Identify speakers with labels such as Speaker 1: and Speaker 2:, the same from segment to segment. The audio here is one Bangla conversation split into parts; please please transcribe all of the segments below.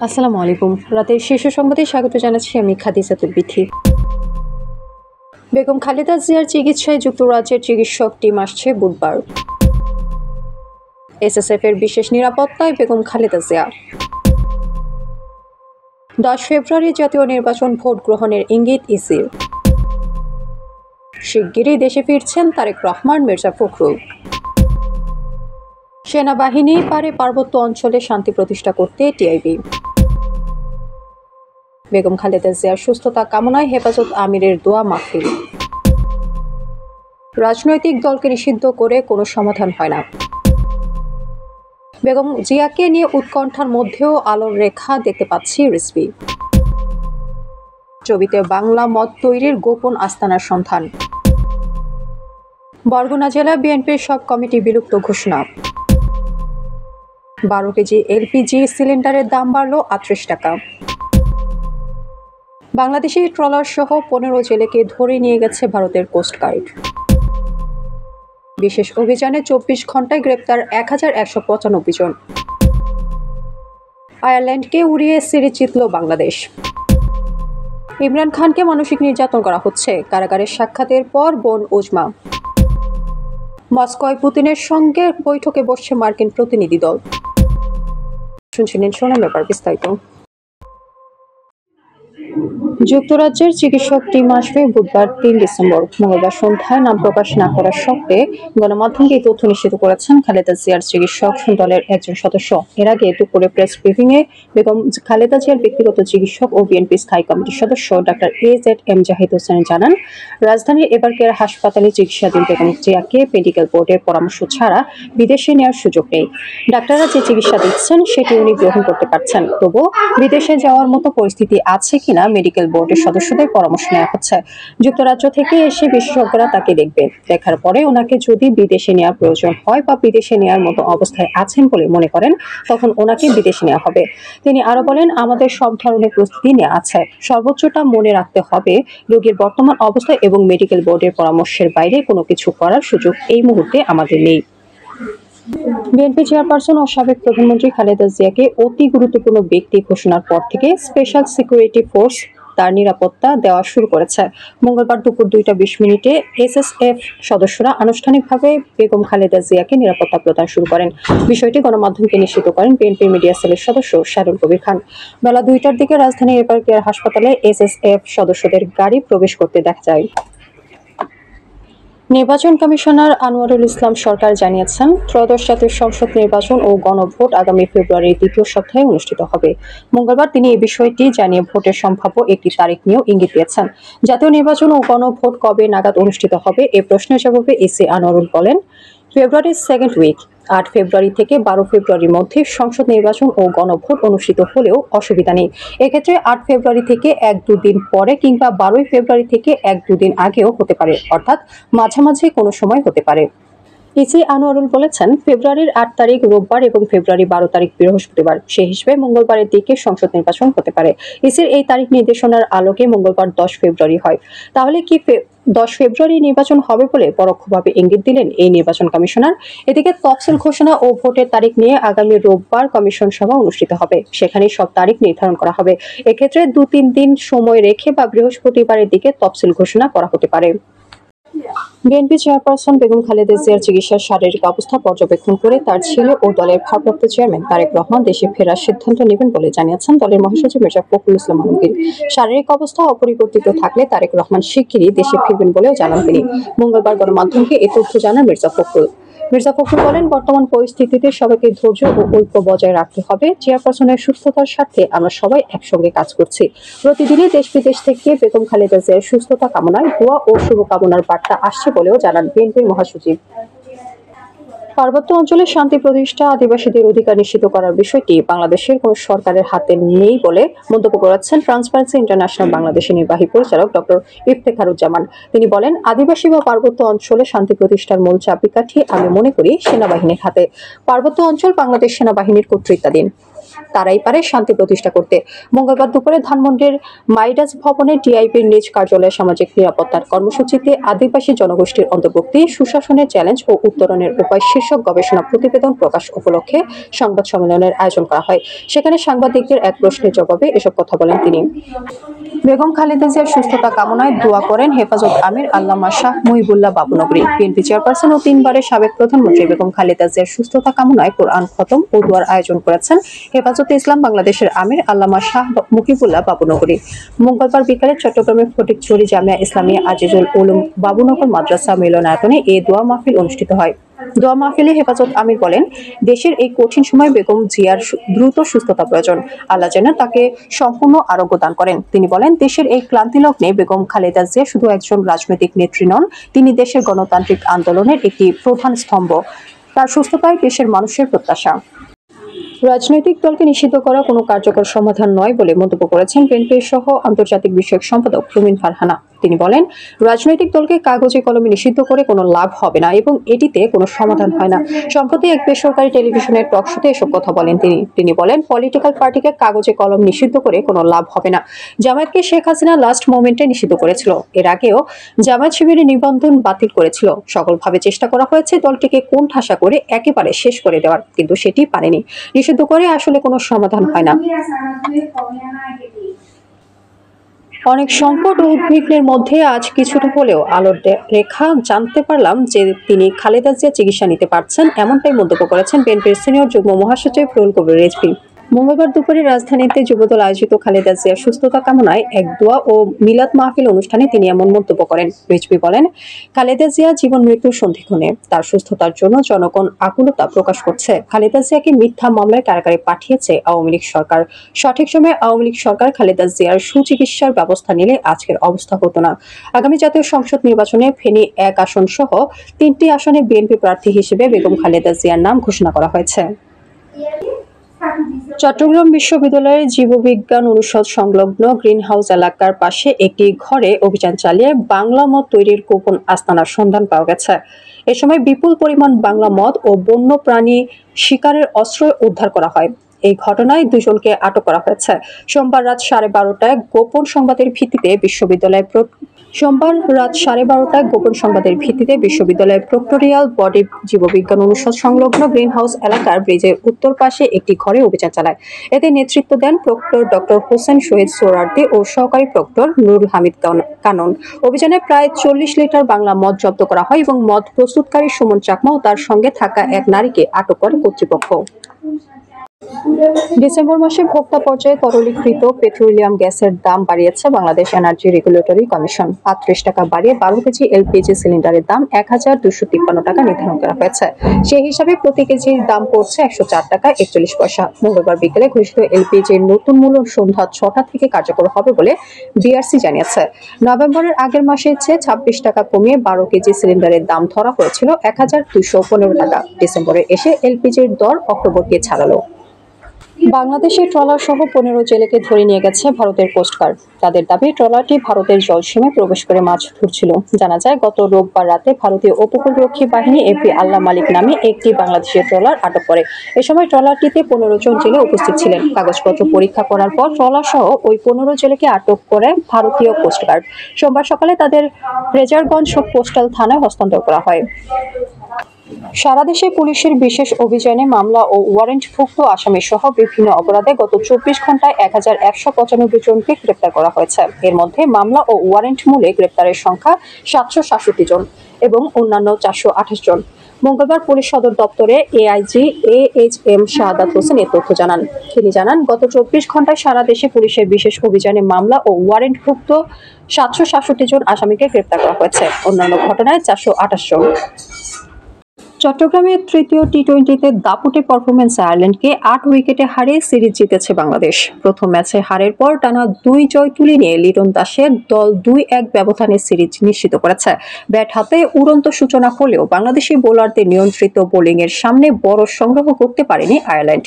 Speaker 1: আসসালামু আলাইকুম। রাতের শীর্ষ সংবাদে স্বাগত জানাচ্ছি আমি খাদিজাতুল বিথি। বেগম খালেদা জিয়ার চিকিৎসায় যুক্তরাজ্যের চিকিৎসক টিম আসছে বুধবার। এসএসএফ এর বিশেষ নিরাপত্তায় বেগম খালেদা জিয়া। 10 ফেব্রুয়ারি জাতীয় নির্বাচন ভোট গ্রহণের ইঙ্গিত ইসির। শিগগিরই দেশে ফিরছেন তারেক রহমান, মির্জা ফখরুল। সেনাবাহিনী পারে পার্বত্য অঞ্চলে শান্তি প্রতিষ্ঠা করতে টিআইবি। বেগম খালেদা জিয়ার সুস্থতা কামনায় হেফাজত আমিরের দোয়া মাহফিল। রাজনৈতিক দলকে নিষিদ্ধ করে কোনো সমাধান হয় না। বেগম জিয়াকে নিয়ে উৎকণ্ঠার মধ্যেও আলোর রেখা দেখতে পাচ্ছি রিজভী। ছবিতে বাংলা মত তৈরির গোপন আস্তানার সন্ধান। বরগুনা জেলা বিএনপির সব কমিটি বিলুপ্ত ঘোষণা। 12 কেজি এলপিজি সিলিন্ডারের দাম বাড়ল 38 টাকা। বাংলাদেশি ট্রলার সহ 15 জেলেকে ধরে নিয়ে গেছে ভারতের কোস্টগার্ড। বিশেষ অভিযানে 24 ঘন্টায় গ্রেপ্তার 1195 জন। আয়ারল্যান্ডকে উড়িয়ে সিরিজ জিতল বাংলাদেশ। ইমরান খানকে মানসিক নির্যাতন করা হচ্ছে, কারাগারের সাক্ষাতের পর বোন উজমা। মস্কোয় পুতিনের সঙ্গে বৈঠকে বসছে মার্কিন প্রতিনিধি দল। শুনছিলেন শোনার ব্যাপার বিস্তারিত। যুক্তরাজ্যের চিকিৎসক টিম আসবে বুধবার 3 ডিসেম্বর। মঙ্গলবার সন্ধ্যায় নাম প্রকাশ না করার শর্তে গণমাধ্যমকে এই তথ্য নিশ্চিত করেছেন খালেদা জিয়ার চিকিৎসক দলের একজন সদস্য। এর আগে দুপুরে প্রেস ব্রিফিংয়ে বেগম খালেদা জিয়ার ব্যক্তিগত চিকিৎসক ও বিএনপি স্থায়ী কমিটির সদস্য ডাক্তার AZM জাহিদ হোসেন জানান, রাজধানীর এবারকের হাসপাতালে চিকিৎসাধীন বেগম জিয়াকে মেডিকেল বোর্ডের পরামর্শ ছাড়া বিদেশে নেওয়ার সুযোগ নেই। ডাক্তাররা যে চিকিৎসা দিচ্ছেন সেটি উনি গ্রহণ করতে পারছেন, তবুও বিদেশে যাওয়ার মতো পরিস্থিতি আছে কিনা মেডিকেল বোর্ডের সদস্যদের পরামর্শ নেওয়া হচ্ছে। যুক্তরাজ্য থেকে এসে বিশেষজ্ঞরা তাকে দেখবে, দেখার পরে ওনাকে যদি বিদেশে নেওয়ার প্রয়োজন হয় বা বিদেশে নেওয়ার মতো অবস্থায় আছেন বলে মনে করেন, তখন ওনাকে বিদেশে নেওয়া হবে। তিনি আরো বলেন, আমাদের সব ধরনের প্রস্তুতি নেওয়া আছে। সর্বোচ্চটা মনে রাখতে হবে, রোগীর বর্তমান অবস্থা এবং মেডিকেল বোর্ডের পরামর্শের বাইরে কোনো কিছু করার সুযোগ এই মুহূর্তে আমাদের নেই। বিএনপি চেয়ারপারসন ও সাবেক প্রধানমন্ত্রী খালেদা জিয়াকে অতি গুরুত্বপূর্ণ ব্যক্তি ঘোষণার পর থেকে স্পেশাল সিকিউরিটি ফোর্স তার নিরাপত্তা দেওয়া শুরু করেছে। মঙ্গলবার দুপুর 2:20 এসএসএফ সদস্যরা আনুষ্ঠানিকভাবে বেগম খালেদা জিয়াকে নিরাপত্তা প্রদান শুরু করেন। বিষয়টি গণমাধ্যমকে নিশ্চিত করেন বিএনপির মিডিয়া সেলের সদস্য শাহরুল কবির খান। বেলা 2টার দিকে রাজধানীর এবারকেয়ার হাসপাতালে এসএসএফ সদস্যদের গাড়ি প্রবেশ করতে দেখা যায়। নির্বাচন কমিশনার আনোয়ারুল ইসলাম সরকার জানিয়েছেন, ত্রয়োদশ জাতীয় সংসদ নির্বাচন ও গণভোট আগামী ফেব্রুয়ারির দ্বিতীয় সপ্তাহে অনুষ্ঠিত হবে। মঙ্গলবার তিনি এই বিষয়টি জানিয়ে ভোটের সম্ভাব্য একটি তারিখ নিয়েও ইঙ্গিত দিয়েছেন। জাতীয় নির্বাচন ও গণভোট কবে নাগাদ অনুষ্ঠিত হবে এ প্রশ্নের জবাবে এসি আনোয়ারুল বলেন, ফেব্রুয়ারির সেকেন্ড উইক 8 ফেব্রুয়ারি থেকে 12 ফেব্রুয়ারির মধ্যে সংসদ নির্বাচন ও গণভোট অনুষ্ঠিত হলেও অসুবিধা নেই। এক্ষেত্রে 8 ফেব্রুয়ারি থেকে 1-2 দিন পরে কিংবা 12 ফেব্রুয়ারি থেকে 1-2 দিন আগেও হতে পারে, অর্থাৎ মাঝামাঝি কোনো সময় হতে পারে। ইসি আনোয়ারুল বলেছেন, ফেব্রুয়ারির 8 তারিখ রোববার এবং ফেব্রুয়ারি 12 তারিখ বৃহস্পতিবার, সেই হিসেবে মঙ্গলবারের দিকে সংসদ নির্বাচন হতে পারে। ইসির এই তারিখ নির্দেশনার আলোকে মঙ্গলবার 10 ফেব্রুয়ারি হয়। তাহলে কি 10 ফেব্রুয়ারি নির্বাচন হবে বলে পরোক্ষভাবে ইঙ্গিত দিলেন এই নির্বাচন কমিশনার। এদিকে তফসিল ঘোষণা ও ভোটের তারিখ নিয়ে আগামী রোববার কমিশন সভা অনুষ্ঠিত হবে, সেখানে সব তারিখ নির্ধারণ করা হবে। এক্ষেত্রে 2-3 দিন সময় রেখে বা বৃহস্পতিবারের দিকে তফসিল ঘোষণা করা হতে পারে। বিএনপি চেয়ারপারসন বেগম খালেদা জিয়ার চিকিৎসার শারীরিক অবস্থা পর্যবেক্ষণ করে তার ছেলে ও দলের ভারপ্রাপ্ত চেয়ারম্যান তারেক রহমান দেশে ফেরার সিদ্ধান্ত নেবেন বলে জানিয়েছেন দলের মহাসচিব মির্জা ফখরুল ইসলাম আলমগীর। শারীরিক অবস্থা অপরিবর্তিত থাকলে তারেক রহমান শিগগিরই দেশে ফিরবেন বলেও জানান তিনি। মঙ্গলবার গণমাধ্যমকে এ তথ্য জানান মির্জা ফখরুল বলেন, বর্তমান পরিস্থিতিতে সবাইকে ধৈর্য ও ঐক্য বজায় রাখতে হবে। চেয়ারপারসনের সুস্থতার স্বার্থে আমরা সবাই একসঙ্গে কাজ করছি। প্রতিদিনই দেশ বিদেশ থেকে বেগম খালেদা জিয়ার সুস্থতা কামনায় দোয়া ও শুভকামনার বার্তা আসছে বলেও জানান বিএনপির মহাসচিব। পার্বত্য অঞ্চলে শান্তি প্রতিষ্ঠা, আদিবাসীদের অধিকার নিশ্চিত করার বিষয়টি বাংলাদেশের কোন সরকারের হাতে নেই বলে মন্তব্য করেছেন ট্রান্সপারেন্সি ইন্টারন্যাশনাল বাংলাদেশের নির্বাহী পরিচালক ডক্টর ইফতেখারুজ্জামান। তিনি বলেন, আদিবাসী বা পার্বত্য অঞ্চলে শান্তি প্রতিষ্ঠার মূল চাবিকাঠি আমি মনে করি সেনাবাহিনীর হাতে। পার্বত্য অঞ্চল বাংলাদেশ সেনাবাহিনীর কর্তৃত্বাধীন। তারাই পারে শান্তি প্রতিষ্ঠা করতে। মঙ্গলবার দুপুরে ধানমন্ডির মাইডাস ভবনে টিআইবির নিজ কার্যালয়ে সামাজিক নিরাপত্তার কর্মসূচিতে আদিবাসী জনগোষ্ঠীর অন্তর্ভুক্তি, সুশাসনের চ্যালেঞ্জ ও উত্তরণের উপায় শীর্ষক গবেষণা প্রতিবেদন প্রকাশ উপলক্ষে সংবাদ সম্মেলনের আয়োজন করা হয়। সেখানে সাংবাদিকদের এক প্রশ্নের জবাবে এসব কথা বলেন তিনি। বেগম খালেদা জিয়ার সুস্থতা কামনায় দোয়া করেন হেফাজত আমির আল্লামা শাহ মুহিবুল্লাহ বাবুনগরী। বিএনপি চেয়ারপারসন ও 3 বারের সাবেক প্রধানমন্ত্রী বেগম খালেদা জিয়ার সুস্থতা কামনায় কোরআন খতম ও দোয়ার আয়োজন করেছেন হেফাজতে ইসলাম বাংলাদেশের আমির আল্লামা শাহ মুহিবুল্লাহ বাবুনগরী। মঙ্গলবার বিকালে চট্টগ্রামের ফটিকছড়ি জামিয়া ইসলামিয়া আজিজুল উলুম বাবুনগর মাদ্রাসা মিলনায়তনে এই দোয়া মাহফিল অনুষ্ঠিত হয়। দোয়া মাহফিলে হেফাজত আমির বলেন, দেশের এই কঠিন সময় বেগম জিয়ার দ্রুত সুস্থতা প্রয়োজন। আল্লাহ যেন তাকে সম্পূর্ণ আরোগ্য দান করেন। তিনি বলেন, দেশের এই ক্লান্তি লগ্নে বেগম খালেদা জিয়া শুধু একজন রাজনৈতিক নেত্রী নন, তিনি দেশের গণতান্ত্রিক আন্দোলনের একটি প্রধান স্তম্ভ। তার সুস্থতাই দেশের মানুষের প্রত্যাশা। রাজনৈতিক দলকে নিষিদ্ধ করা কোনো কার্যকর সমাধান নয় বলে মন্তব্য করেছেন বিএনপি সহ আন্তর্জাতিক বিষয়ক সম্পাদক রুমিন ফারহানা। তিনি বলেন, রাজনৈতিক দলকে কাগজে কলমে নিষিদ্ধ করে কোনো লাভ হবে না এবং এটিতে কোনো সমাধান হয় না। সম্প্রতি এক বেসরকারি টেলিভিশনের টক শোতে এসব কথা বলেন তিনি বলেন, পলিটিক্যাল পার্টিকে কাগজে কলম নিষিদ্ধ করে কোনো লাভ হবে না। জামায়াতকে শেখ হাসিনা লাস্ট মোমেন্টে নিষিদ্ধ করেছিল। এর আগেও জামায়াত শিবিরের নিবন্ধন বাতিল করেছিল। সকলভাবে চেষ্টা করা হয়েছে দলটিকে কোণঠাসা করে একেবারে শেষ করে দেওয়ার, কিন্তু সেটি পারেনি। নিষিদ্ধ করে আসলে কোনো সমাধান হয় না। অনেক সংকট ও উদ্বিগ্নের মধ্যে আজ কিছুটা হলেও আলোর রেখা জানতে পারলাম যে তিনি খালেদা জিয়া চিকিৎসা নিতে পারছেন, এমনটাই মন্তব্য করেছেন বিএনপির সিনিয়র যুগ্ম মহাসচিব রুহুল কবির রিজভী। মঙ্গলবার দুপুরে রাজধানীতে যুবদল আয়োজিত খালেদা জিয়ার সুস্থতা কামনায় এক দোয়া ও মিলাদ মাহফিল অনুষ্ঠানে তিনি এমন মন্তব্য করেন। রিজভী বলেন, খালেদা জিয়া জীবন মৃত্যুর সন্ধিক্ষণে, তার সুস্থতার জন্য জনগণ আকুলতা প্রকাশ করছে। খালেদা জিয়াকে মিথ্যা মামলায় কারাগারে পাঠিয়েছে আওয়ামী লীগ সরকার। সঠিক সময়ে আওয়ামী লীগ সরকার খালেদা জিয়ার সুচিকিৎসার ব্যবস্থা নিলে আজকের অবস্থা হতো না। আগামী জাতীয় সংসদ নির্বাচনে ফেনী 1 আসন সহ 3টি আসনে বিএনপি প্রার্থী হিসেবে বেগম খালেদা জিয়ার নাম ঘোষণা করা হয়েছে। চট্টগ্রাম বিশ্ববিদ্যালয়ের জীববিজ্ঞান অনুষদ সংলগ্ন গ্রিন হাউস এলাকার পাশে একটি ঘরে অভিযান চালিয়ে বাংলা মদ তৈরির গোপন আস্তানার সন্ধান পাওয়া গেছে। এ সময় বিপুল পরিমাণ বাংলা মদ ও বন্য প্রাণী শিকারের অস্ত্র উদ্ধার করা হয়। এই ঘটনায় 2 জনকে আটক করা হয়েছে। সোমবার রাত 12:30টায় গোপন সংবাদের ভিত্তিতে বিশ্ববিদ্যালয়ের প্রক্টোরিয়াল বডি জীববিজ্ঞান অনুষদ সংলগ্ন গ্রিন হাউস এলাকার ব্রিজের উত্তর পাশে একটি ঘরে অভিযান চালায়। এতে নেতৃত্ব দেন প্রক্টর ডক্টর হোসেন শহীদ সোহরাওয়ার্দী ও সহকারী প্রক্টর নুরুল হামিদ কানন। অভিযানে প্রায় 40 লিটার বাংলা মদ জব্দ করা হয় এবং মদ প্রস্তুতকারী সুমন চাকমা ও তার সঙ্গে থাকা এক নারীকে আটক করে কর্তৃপক্ষ। ডিসেম্বর মাসে ভোক্তা পর্যায়ে তরলীকৃত পেট্রোলিয়াম গ্যাসের দাম বাড়িয়েছে বাংলাদেশ এনার্জি রেগুলেটরি কমিশন। 35 টাকা বাড়িয়ে 12 কেজি এলপিজি সিলিন্ডারের দাম 1253 টাকা নির্ধারণ করা হয়েছে। সেই হিসাবে প্রতি কেজির দাম পড়ছে 104 টাকা 41 পয়সা। মঙ্গলবার বিকেলে ঘোষিত এলপিজির নতুন মূল্য সন্ধ্যা 6টা থেকে কার্যকর হবে বলে বিআরসি জানিয়েছে। নভেম্বরের আগের মাসের চেয়ে 26 টাকা কমিয়ে 12 কেজি সিলিন্ডারের দাম ধরা হয়েছিল 1215 টাকা। ডিসেম্বরে এসে এলপিজির দর অক্টোবরকে ছাড়ালো। বাংলাদেশের ট্রলার সহ 15 জেলেকে ধরে নিয়ে গেছে ভারতের কোস্টগার্ড। তাদের দাবি, ট্রলারটি ভারতের জলসীমায় প্রবেশ করে মাছ ধরছিল। জানা যায়, গত রোববার রাতে ভারতীয় উপকূলরক্ষী বাহিনী এপি আল্লাহ মালিক নামে একটি বাংলাদেশি ট্রলার আটক করে। এ সময় ট্রলারটিতে 15 জন জেলে উপস্থিত ছিলেন। কাগজপত্র পরীক্ষা করার পর ট্রলার সহ ওই 15 জেলেকে আটক করে ভারতীয় কোস্টগার্ড। সোমবার সকালে তাদের ফ্রেজারগঞ্জ কোস্টাল থানায় হস্তান্তর করা হয়। সারা দেশে পুলিশের বিশেষ অভিযানে মামলা ও ওয়ারেন্টভুক্ত আসামি সহ বিভিন্ন অপরাধে গত 24 ঘন্টায় 1195 জনকে গ্রেপ্তার করা হয়েছে। এর মধ্যে মামলা ও ওয়ারেন্ট মূলে গ্রেপ্তারের সংখ্যা 767 জন এবং অন্যান্য 428 জন। মঙ্গলবার পুলিশ সদর দপ্তরে এআইজি AHM শাহাদাত হোসেন এ তথ্য জানান। তিনি জানান, গত 24 ঘন্টায় সারা দেশে পুলিশের বিশেষ অভিযানে মামলা ও ওয়ারেন্টভুক্ত 767 জন আসামিকে গ্রেপ্তার করা হয়েছে। অন্যান্য ঘটনায় 428 জন। চট্টগ্রামের তৃতীয় টি-20তে দাপুটে পারফরম্যান্সে আয়ারল্যান্ডকে 8 উইকেটে হারিয়ে সিরিজ জিতেছে বাংলাদেশ। প্রথম ম্যাচে হারের পর টানা 2 জয় তুলে নিয়ে লিটন দাসের দল 2-1 ব্যবধানে সিরিজ নিশ্চিত করেছে। ব্যাট হাতে উড়ন্ত সূচনা হলেও বাংলাদেশি বোলারদের নিয়ন্ত্রিত বোলিংয়ের সামনে বড় সংগ্রহ করতে পারেনি আয়ারল্যান্ড।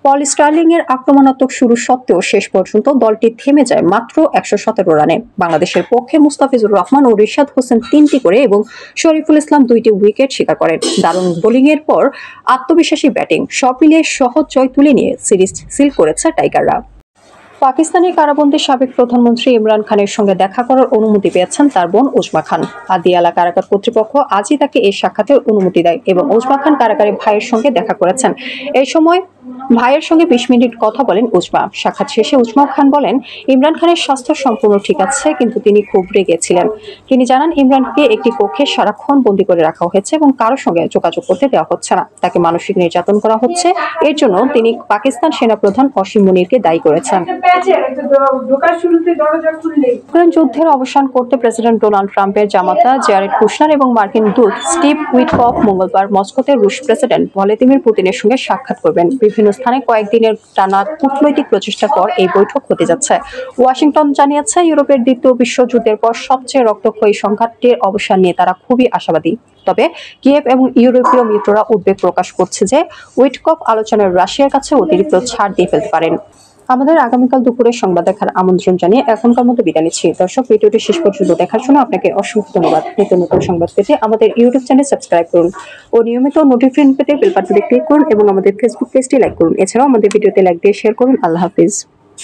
Speaker 1: পল স্টার্লিং এর আক্রমণাত্মক শুরু সত্ত্বেও শেষ পর্যন্ত দলটি থেমে যায় মাত্র 117 রানে। বাংলাদেশের পক্ষে মুস্তাফিজুর রহমান ও রিশাদ হোসেন 3টি করে এবং শরীফুল ইসলাম 2টি উইকেট শিকার করেন। দারুণ বোলিং এর পর আত্মবিশ্বাসী ব্যাটিং সব মিলিয়ে সহজ জয় তুলে নিয়ে সিরিজ সিল করেছে টাইগাররা। পাকিস্তানি কারাবন্দী সাবেক প্রধানমন্ত্রী ইমরান খানের সঙ্গে দেখা করার অনুমতি পেয়েছেন তার বোন উজমা খান। আদিয়ালা কারাগার কর্তৃপক্ষ আজই তাকে এই সাক্ষাতের অনুমতি দেয় এবং উজমা খান কারাগারে ভাইয়ের সঙ্গে দেখা করেছেন। এই সময় ভাইয়ের সঙ্গে 20 মিনিট কথা বলেন উজমা। সাক্ষাৎ শেষে উজমা খান বলেন, ইমরান খানের স্বাস্থ্য সম্পূর্ণ ঠিক আছে, কিন্তু তিনি খুব রেগেছিলেন। তিনি জানান, ইমরানকে একটি কক্ষে সারাক্ষণ বন্দী করে রাখা হয়েছে এবং কারোর সঙ্গে যোগাযোগ করতে দেওয়া হচ্ছে না। তাকে মানসিক নির্যাতন করা হচ্ছে। এর জন্য তিনি পাকিস্তান সেনাপ্রধান অসীম মুনিরকে দায়ী করেছেন। ইউক্রেন যুদ্ধের অবসান করতে প্রেসিডেন্ট ডোনাল্ড ট্রাম্পের জামাতা জ্যারেড কুশনার এবং মার্কিন দূত স্টিভ উইটকফ মঙ্গলবার মস্কোতে রুশ প্রেসিডেন্ট ভ্লাদিমির পুতিনের সঙ্গে সাক্ষাৎ করবেন। বিভিন্ন স্থানে কয়েকদিনের টানা কূটনৈতিক প্রচেষ্টার পর এই বৈঠক হতে যাচ্ছে। ওয়াশিংটন জানিয়েছে, ইউরোপের দ্বিতীয় বিশ্বযুদ্ধের পর সবচেয়ে রক্তক্ষয়ী সংঘাতটির অবসান নিয়ে তারা খুবই আশাবাদী। তবে কিয়েভ এবং ইউরোপীয় মিত্ররা উদ্বেগ প্রকাশ করছে যে উইটকফ আলোচনায় রাশিয়ার কাছে অতিরিক্ত ছাড় দিয়ে ফেলতে পারেন। আমাদের আগামীকাল দুপুরে সংবাদ দেখার আমন্ত্রণ জানিয়ে এখনকার মতো বিদায় নিচ্ছি। দর্শক, ভিডিওটি শেষ পর্যন্ত দেখার জন্য আপনাকে অসংখ্য ধন্যবাদ। নিত্য নতুন সংবাদ পেতে আমাদের ইউটিউব চ্যানেল সাবস্ক্রাইব করুন ও নিয়মিত নোটিফিকেশন পেতে বেল বাটনে ক্লিক করুন এবং আমাদের ফেসবুক পেজটি লাইক করুন। এছাড়াও আমাদের ভিডিওতে লাইক দিয়ে শেয়ার করুন। আল্লাহ হাফিজ।